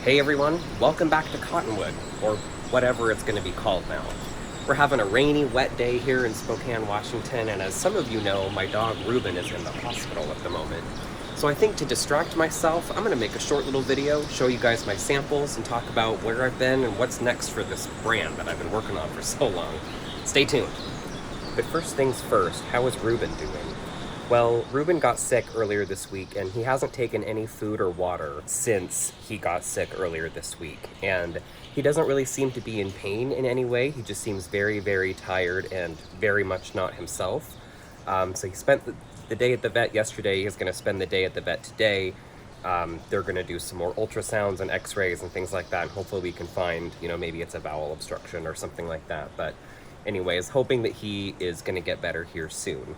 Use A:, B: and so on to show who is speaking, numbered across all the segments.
A: Hey everyone, welcome back to Cottonwood, or whatever it's going to be called now. We're having a rainy, wet day here in Spokane, Washington, and as some of you know, my dog Ruben is in the hospital at the moment. So I think to distract myself, I'm going to make a short little video, show you guys my samples, and talk about where I've been and what's next for this brand that I've been working on for so long. Stay tuned. But first things first, how is Ruben doing? Well, Ruben got sick earlier this week, and he hasn't taken any food or water since he got sick earlier this week. And he doesn't really seem to be in pain in any way. He just seems very, very tired and very much not himself. So he spent the day at the vet yesterday. He's going to spend the day at the vet today. They're going to do some more ultrasounds and x-rays and things like that. And hopefully we can find, maybe it's a bowel obstruction or something like that. But anyways, hoping that he is going to get better here soon.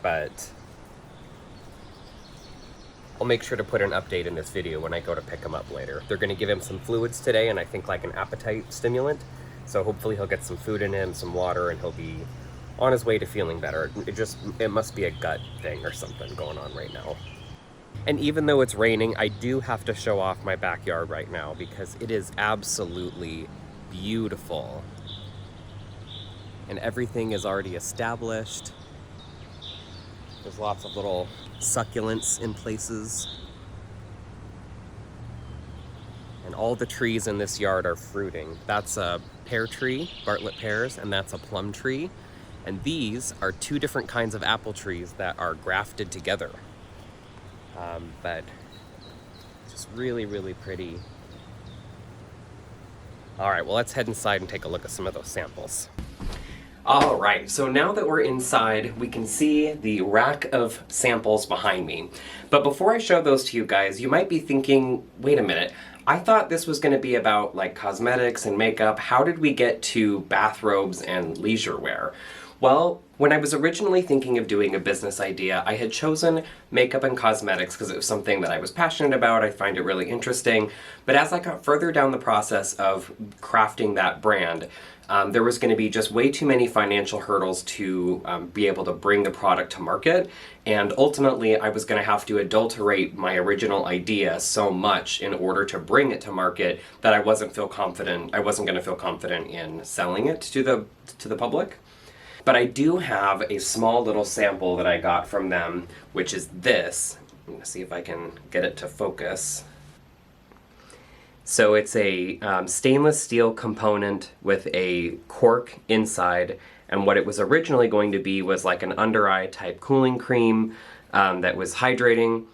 A: But I'll make sure to put an update in this video when I go to pick him up later. They're going to give him some fluids today, and I think like an appetite stimulant. So hopefully he'll get some food in him, some water, and he'll be on his way to feeling better. It must be a gut thing or something going on right now. And even though it's raining, I do have to show off my backyard right now because it is absolutely beautiful. And everything is already established. There's lots of little succulents in places. And all the trees in this yard are fruiting. That's a pear tree, Bartlett pears, and that's a plum tree. And these are two different kinds of apple trees that are grafted together. But just really, really pretty. All right, well, let's head inside and take a look at some of those samples. All right, so now that we're inside, we can see the rack of samples behind me. But before I show those to you guys, you might be thinking, wait a minute, I thought this was going to be about like cosmetics and makeup. How did we get to bathrobes and leisure wear? Well, when I was originally thinking of doing a business idea, I had chosen makeup and cosmetics because it was something that I was passionate about. I find it really interesting. But as I got further down the process of crafting that brand, there was going to be just way too many financial hurdles to be able to bring the product to market. And ultimately, I was going to have to adulterate my original idea so much in order to bring it to market that I wasn't going to feel confident in selling it to the public. But I do have a small little sample that I got from them, which is this. I'm going to see if I can get it to focus. So it's a stainless steel component with a cork inside, and what it was originally going to be was like an under-eye type cooling cream that was hydrating.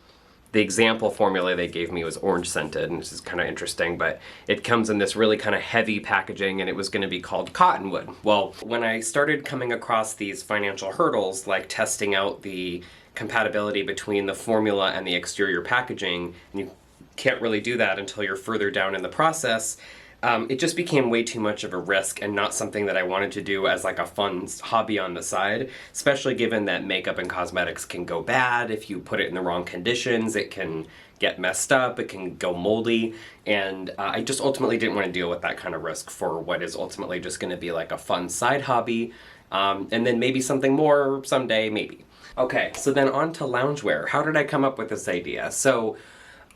A: The example formula they gave me was orange scented, and this is kind of interesting, but it comes in this really kind of heavy packaging, and it was going to be called Cottonwood. Well, when I started coming across these financial hurdles, like testing out the compatibility between the formula and the exterior packaging, and you can't really do that until you're further down in the process, it just became way too much of a risk and not something that I wanted to do as like a fun hobby on the side, especially given that makeup and cosmetics can go bad if you put it in the wrong conditions. It can get messed up, it can go moldy, and I just ultimately didn't want to deal with that kind of risk for what is ultimately just going to be like a fun side hobby, and then maybe something more someday, maybe. Okay, so then on to loungewear. How did I come up with this idea? So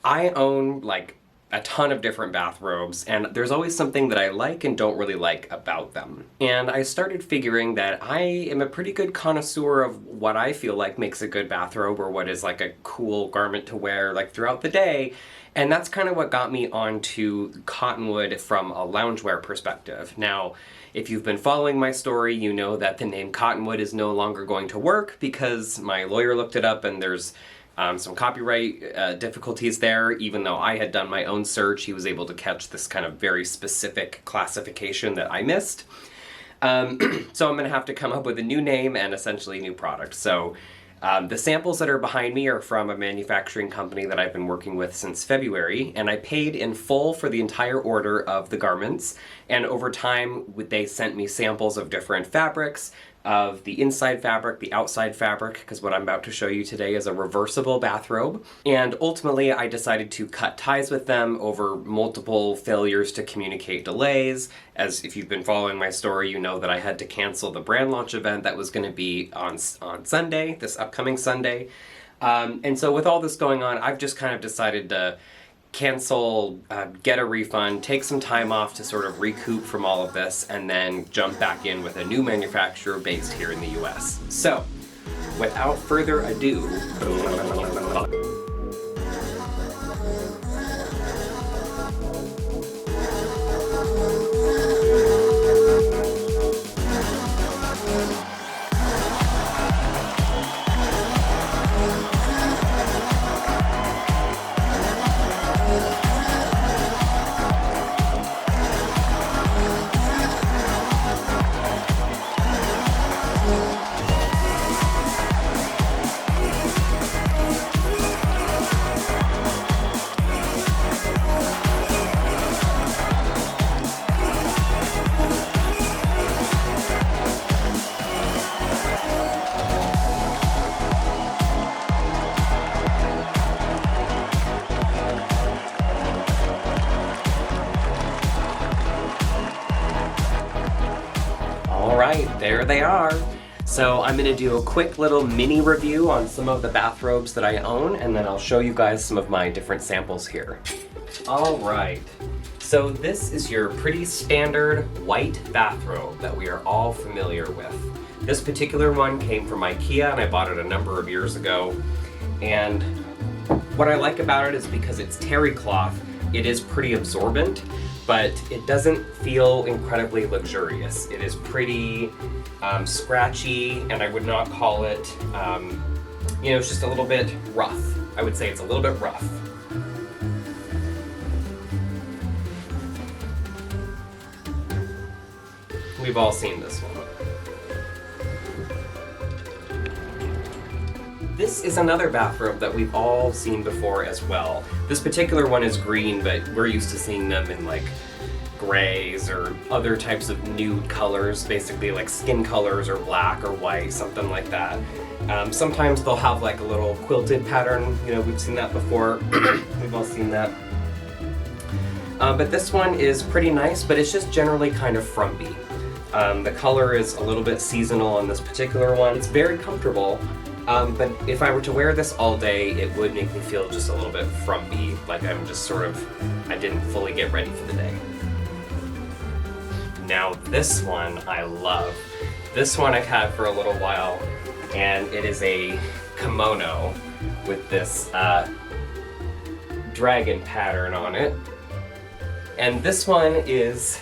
A: I own like a ton of different bathrobes, and there's always something that I like and don't really like about them. And I started figuring that I am a pretty good connoisseur of what I feel like makes a good bathrobe, or what is like a cool garment to wear like throughout the day. And that's kind of what got me onto Cottonwood from a loungewear perspective. Now, if you've been following my story, you know that the name Cottonwood is no longer going to work because my lawyer looked it up and there's some copyright difficulties there. Even though I had done my own search, he was able to catch this kind of very specific classification that I missed. So I'm going to have to come up with a new name and essentially a new product. So the samples that are behind me are from a manufacturing company that I've been working with since February, and I paid in full for the entire order of the garments, and over time they sent me samples of different fabrics, of the inside fabric, the outside fabric, because what I'm about to show you today is a reversible bathrobe. And ultimately I decided to cut ties with them over multiple failures to communicate delays. As if you've been following my story, you know that I had to cancel the brand launch event that was going to be on Sunday, this upcoming Sunday. And so with all this going on, I've just kind of decided to cancel, get a refund, take some time off to sort of recoup from all of this, and then jump back in with a new manufacturer based here in the US. So, without further ado, Alright, there they are. So I'm going to do a quick little mini review on some of the bathrobes that I own, and then I'll show you guys some of my different samples here. Alright, so this is your pretty standard white bathrobe that we are all familiar with. This particular one came from IKEA and I bought it a number of years ago. And what I like about it is because it's terry cloth, it is pretty absorbent, but it doesn't feel incredibly luxurious. It is pretty scratchy, and I would not call it, it's just a little bit rough. I would say it's a little bit rough. We've all seen this one. This is another bathrobe that we've all seen before as well. This particular one is green, but we're used to seeing them in like grays or other types of nude colors, basically like skin colors or black or white, something like that. Sometimes they'll have like a little quilted pattern, we've seen that before. We've all seen that. But this one is pretty nice, but it's just generally kind of frumpy. The color is a little bit seasonal on this particular one. It's very comfortable. But if I were to wear this all day, it would make me feel just a little bit frumpy, like I'm just I didn't fully get ready for the day. Now this one I love. This one I've had for a little while, and it is a kimono with this dragon pattern on it. And this one is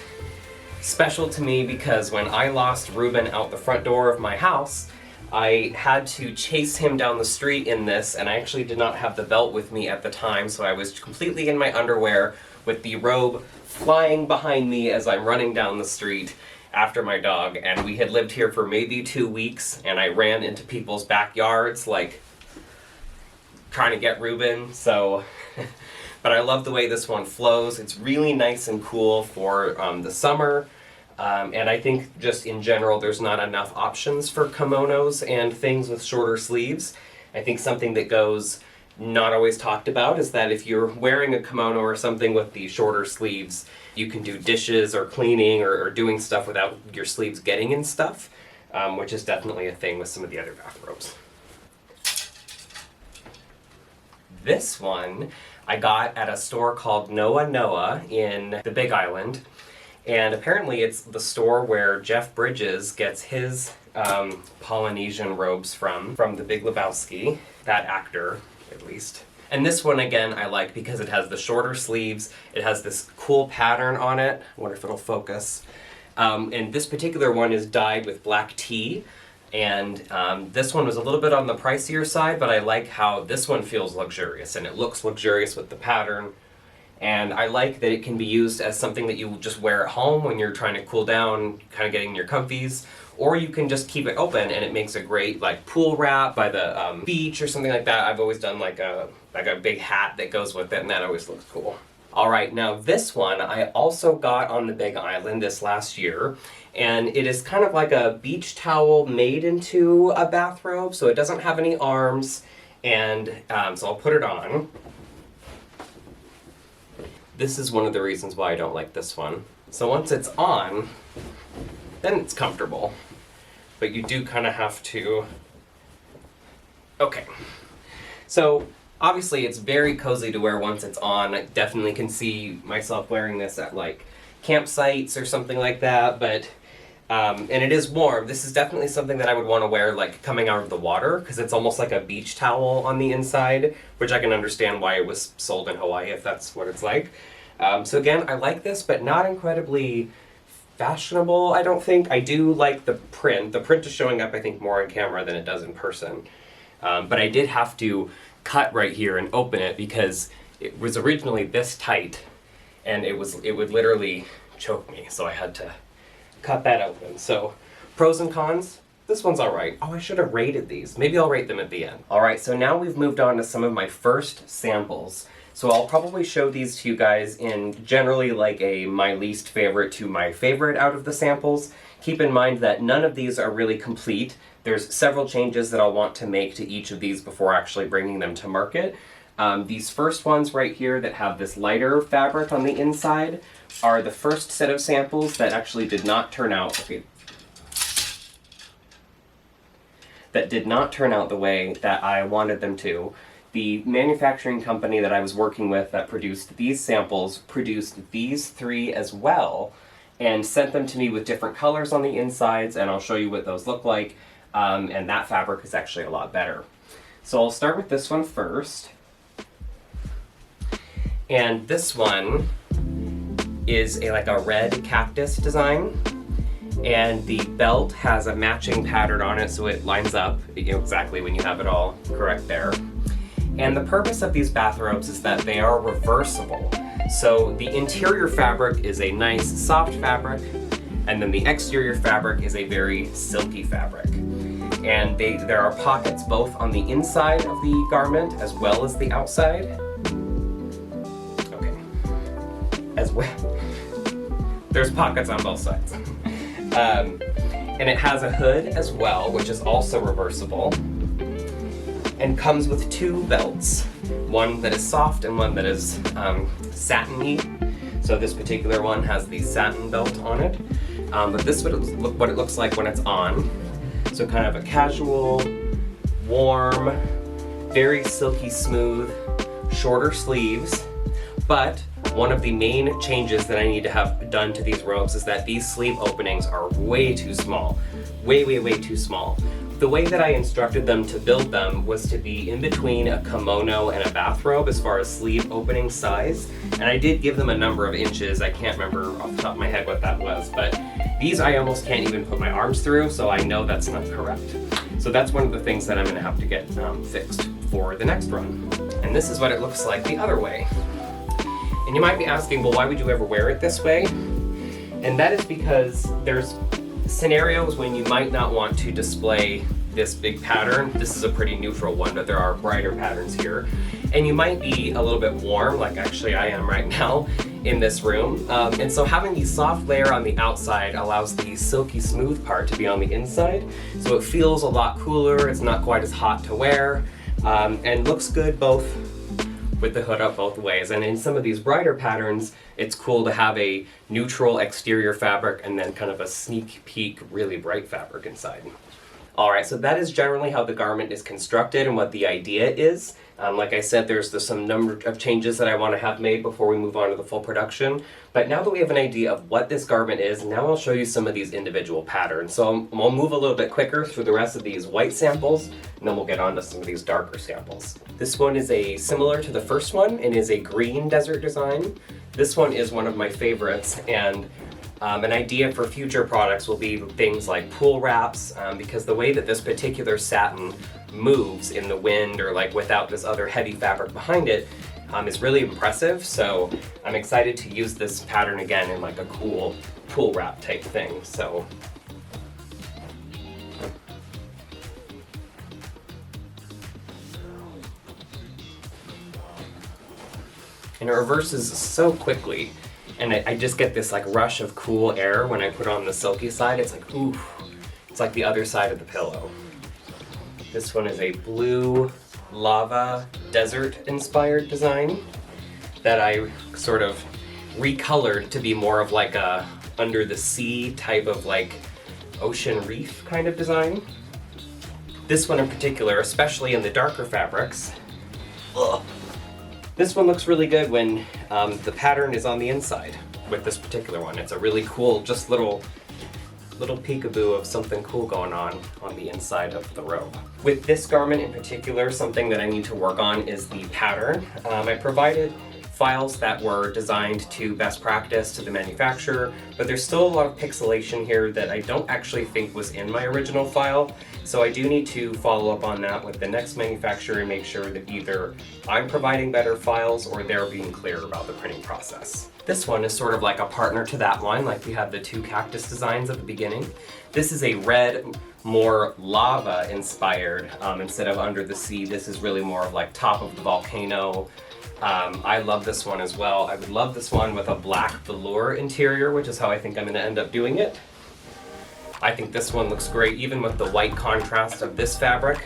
A: special to me because when I lost Ruben out the front door of my house, I had to chase him down the street in this, and I actually did not have the belt with me at the time, so I was completely in my underwear with the robe flying behind me as I'm running down the street after my dog. And we had lived here for maybe 2 weeks, and I ran into people's backyards like trying to get Ruben, so but I love the way this one flows. It's really nice and cool for the summer. And I think just in general there's not enough options for kimonos and things with shorter sleeves. I think something that goes not always talked about is that if you're wearing a kimono or something with the shorter sleeves, you can do dishes or cleaning or doing stuff without your sleeves getting in stuff, which is definitely a thing with some of the other bathrobes. This one I got at a store called Noa Noa in the Big Island. And apparently it's the store where Jeff Bridges gets his Polynesian robes from The Big Lebowski, that actor, at least. And this one, again, I like because it has the shorter sleeves, it has this cool pattern on it. I wonder if it'll focus. And this particular one is dyed with black tea, and this one was a little bit on the pricier side, but I like how this one feels luxurious, and it looks luxurious with the pattern. And I like that it can be used as something that you just wear at home when you're trying to cool down, kind of getting your comfies, or you can just keep it open and it makes a great like pool wrap by the beach or something like that. I've always done like a big hat that goes with it, and that always looks cool. Alright, now this one I also got on the Big Island this last year, and it is kind of like a beach towel made into a bathrobe, so it doesn't have any arms, and so I'll put it on. This is one of the reasons why I don't like this one. So once it's on, then it's comfortable. But you do kind of have to... Okay. So Obviously, it's very cozy to wear once it's on. I definitely can see myself wearing this at like campsites or something like that, but and it is warm. This is definitely something that I would want to wear like coming out of the water, because it's almost like a beach towel on the inside, which I can understand why it was sold in Hawaii if that's what it's like. So again, I like this, but not incredibly fashionable, I don't think. I do like the print. The print is showing up, I think, more on camera than it does in person. But I did have to cut right here and open it because it was originally this tight, and it would literally choke me, so I had to cut that open. So pros and cons, this one's all right. Oh, I should have rated these. Maybe I'll rate them at the end. All right, so now we've moved on to some of my first samples. So I'll probably show these to you guys in generally like a my least favorite to my favorite out of the samples. Keep in mind that none of these are really complete. There's several changes that I'll want to make to each of these before actually bringing them to market. These first ones right here that have this lighter fabric on the inside are the first set of samples that actually did not turn out, that did not turn out the way that I wanted them to. The manufacturing company that I was working with that produced these samples produced these three as well and sent them to me with different colors on the insides, and I'll show you what those look like, and that fabric is actually a lot better. So I'll start with this one first. And this one is like a red cactus design, and the belt has a matching pattern on it so it lines up, you know, exactly when you have it all correct there. And the purpose of these bathrobes is that they are reversible. So the interior fabric is a nice soft fabric, and then the exterior fabric is a very silky fabric. And there are pockets both on the inside of the garment as well as the outside. As well. There's pockets on both sides. And it has a hood as well, which is also reversible, and comes with two belts, one that is soft and one that is satiny. So this particular one has the satin belt on it, but this is what it looks like when it's on. So kind of a casual, warm, very silky smooth, shorter sleeves, but one of the main changes that I need to have done to these robes is that these sleeve openings are way too small. Way too small. The way that I instructed them to build them was to be in between a kimono and a bathrobe as far as sleeve opening size. And I did give them a number of inches. I can't remember off the top of my head what that was, but these I almost can't even put my arms through, so I know that's not correct. So that's one of the things that I'm gonna have to get fixed for the next run. And this is what it looks like the other way. And you might be asking, well, why would you ever wear it this way? And that is because there's scenarios when you might not want to display this big pattern. This is a pretty neutral one, but there are brighter patterns here. And you might be a little bit warm, like actually I am right now in this room. And so having the soft layer on the outside allows the silky smooth part to be on the inside. So it feels a lot cooler, it's not quite as hot to wear, and looks good both with the hood up both ways. And in some of these brighter patterns, it's cool to have a neutral exterior fabric and then kind of a sneak peek really bright fabric inside. All right, so that is generally how the garment is constructed and what the idea is. Like I said, there's some number of changes that I want to have made before we move on to the full production. But now that we have an idea of what this garment is, now I'll show you some of these individual patterns. So I'll move a little bit quicker through the rest of these white samples, and then we'll get on to some of these darker samples. This one is similar to the first one and is a green desert design. This one is one of my favorites, and an idea for future products will be things like pool wraps, because the way that this particular satin moves in the wind or like without this other heavy fabric behind it is really impressive. So I'm excited to use this pattern again in like a cool pool wrap type thing. So and it reverses so quickly, and I just get this like rush of cool air when I put on the silky side. It's like, ooh, it's like the other side of the pillow. This one is a blue lava desert inspired design that I sort of recolored to be more of like a under the sea type of like ocean reef kind of design. This one in particular, especially in the darker fabrics, Ugh. This one looks really good when the pattern is on the inside with this particular one. It's a really cool, just little peekaboo of something cool going on the inside of the robe. With this garment in particular, something that I need to work on is the pattern. I provided files that were designed to best practice to the manufacturer, but there's still a lot of pixelation here that I don't actually think was in my original file. So I do need to follow up on that with the next manufacturer and make sure that either I'm providing better files or they're being clear about the printing process. This one is sort of like a partner to that one, like we had the two cactus designs at the beginning. This is a red, more lava inspired, instead of under the sea. This is really more of like top of the volcano. I love this one as well. I would love this one with a black velour interior, which is how I think I'm going to end up doing it. I think this one looks great, even with the white contrast of this fabric.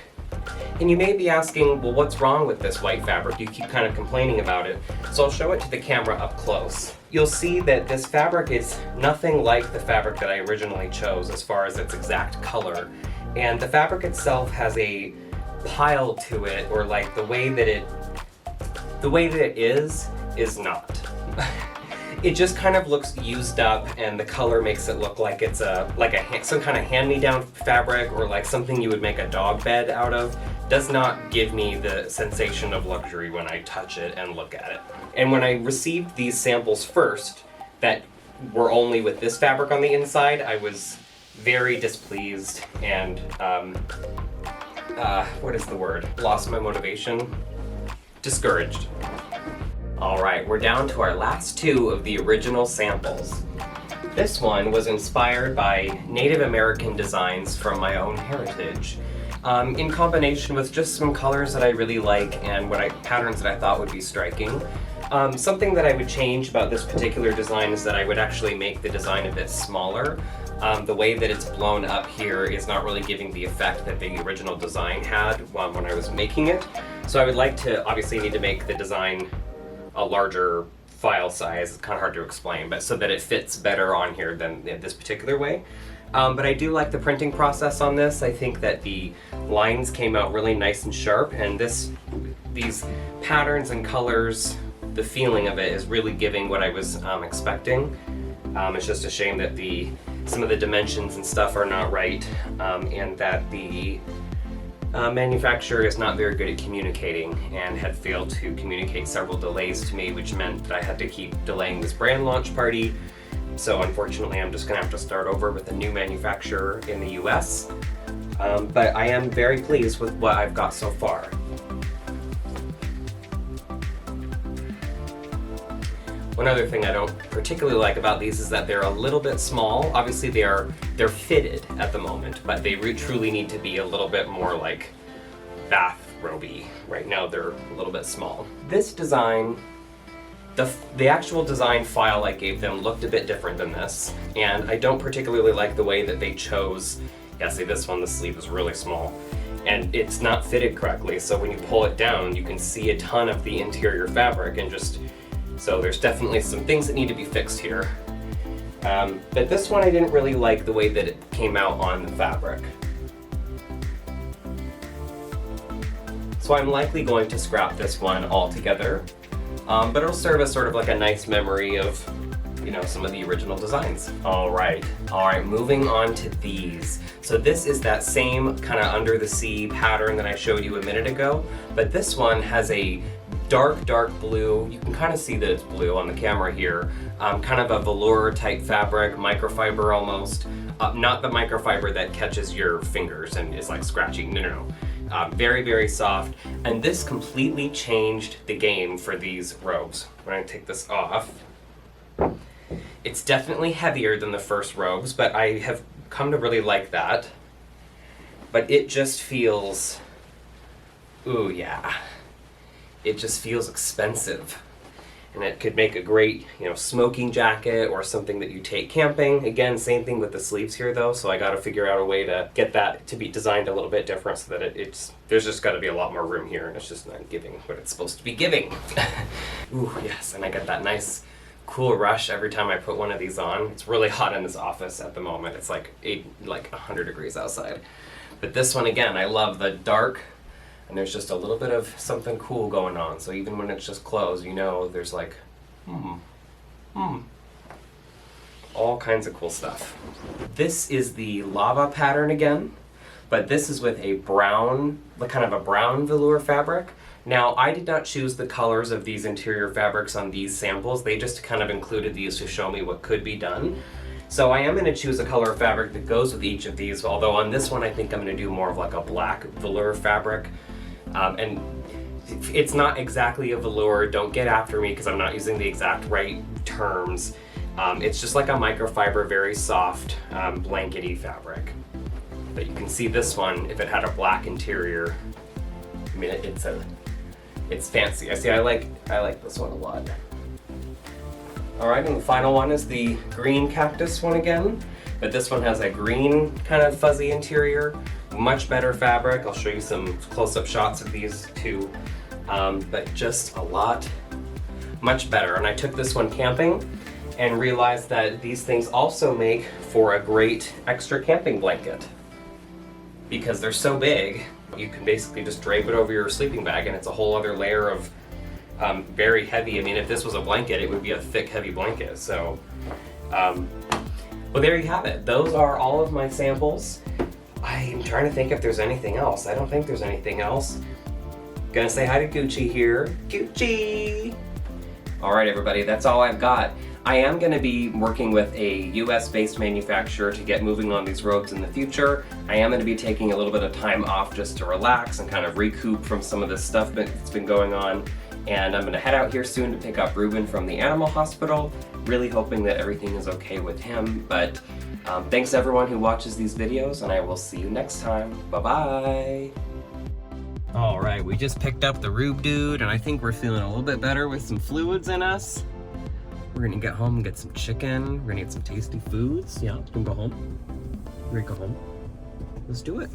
A: And you may be asking, well, what's wrong with this white fabric? You keep kind of complaining about it. So I'll show it to the camera up close. You'll see that this fabric is nothing like the fabric that I originally chose as far as its exact color. And the fabric itself has a pile to it, or like the way that it is not. It just kind of looks used up, and the color makes it look like it's some kind of hand-me-down fabric, or like something you would make a dog bed out of. Does not give me the sensation of luxury when I touch it and look at it. And when I received these samples first, that were only with this fabric on the inside, I was very displeased and, what is the word? Lost my motivation. Discouraged. Alright, we're down to our last two of the original samples. This one was inspired by Native American designs from my own heritage, in combination with just some colors that I really like and patterns that I thought would be striking. Something that I would change about this particular design is that I would actually make the design a bit smaller. The way that it's blown up here is not really giving the effect that the original design had when I was making it. So I would like to, obviously need to make the design a larger file size. It's kind of hard to explain, but so that it fits better on here than this particular way. But I do like the printing process on this. I think that the lines came out really nice and sharp, and these patterns and colors, the feeling of it is really giving what I was expecting. It's just a shame that some of the dimensions and stuff are not right, and that the manufacturer is not very good at communicating and had failed to communicate several delays to me, which meant that I had to keep delaying this brand launch party. So unfortunately, I'm just going to have to start over with a new manufacturer in the US. But I am very pleased with what I've got so far. One other thing I don't particularly like about these is that they're a little bit small. Obviously they're fitted at the moment, but they truly need to be a little bit more like bathrobe-y. Right now they're a little bit small. This design, the actual design file I gave them looked a bit different than this, and I don't particularly like the way that they chose. Yeah, see this one, the sleeve is really small, and it's not fitted correctly, so when you pull it down you can see a ton of the interior fabric, and so there's definitely some things that need to be fixed here. But this one I didn't really like the way that it came out on the fabric. So I'm likely going to scrap this one altogether, but it'll serve as sort of like a nice memory of, some of the original designs. Alright, moving on to these. So this is that same kind of under the sea pattern that I showed you a minute ago, but this one has a dark blue. You can kind of see that it's blue on the camera here. Kind of a velour type fabric, microfiber almost. Not the microfiber that catches your fingers and is like scratching. No. Very soft. And this completely changed the game for these robes. I'm going to take this off. It's definitely heavier than the first robes, but I have come to really like that. But it just feels, ooh yeah. It just feels expensive, and it could make a great, smoking jacket or something that you take camping. Again, same thing with the sleeves here though, so I got to figure out a way to get that to be designed a little bit different so that there's just got to be a lot more room here, and it's just not giving what it's supposed to be giving. Ooh, yes, and I get that nice cool rush every time I put one of these on. It's really hot in this office at the moment. It's like 100 degrees outside. But this one again, I love the dark And there's just a little bit of something cool going on. So even when it's just clothes, you know, there's like, all kinds of cool stuff. This is the lava pattern again, but this is with a brown, kind of a brown velour fabric. Now, I did not choose the colors of these interior fabrics on these samples. They just kind of included these to show me what could be done. So I am going to choose a color of fabric that goes with each of these, although on this one I think I'm going to do more of like a black velour fabric. And it's not exactly a velour, don't get after me because I'm not using the exact right terms. It's just like a microfiber, very soft, blankety fabric. But you can see this one, if it had a black interior, I mean, it's fancy. I like this one a lot. All right, and the final one is the green cactus one again, but this one has a green kind of fuzzy interior, much better fabric. I'll show you some close-up shots of these two, but just a lot, much better. And I took this one camping and realized that these things also make for a great extra camping blanket because they're so big. You can basically just drape it over your sleeping bag and it's a whole other layer of very heavy. I mean, if this was a blanket, it would be a thick, heavy blanket. So, well, there you have it. Those are all of my samples. I'm trying to think if there's anything else. I don't think there's anything else. Gonna say hi to Gucci here. Gucci! All right, everybody, that's all I've got. I am going to be working with a US-based manufacturer to get moving on these robes in the future. I am going to be taking a little bit of time off just to relax and kind of recoup from some of this stuff that's been going on. And I'm going to head out here soon to pick up Ruben from the animal hospital, really hoping that everything is okay with him. But thanks everyone who watches these videos, and I will see you next time. Bye-bye! All right, we just picked up the Rube dude, and I think we're feeling a little bit better with some fluids in us. We're gonna get home and get some chicken. We're gonna get some tasty foods. Yeah, we're gonna go home. We're gonna go home. Let's do it.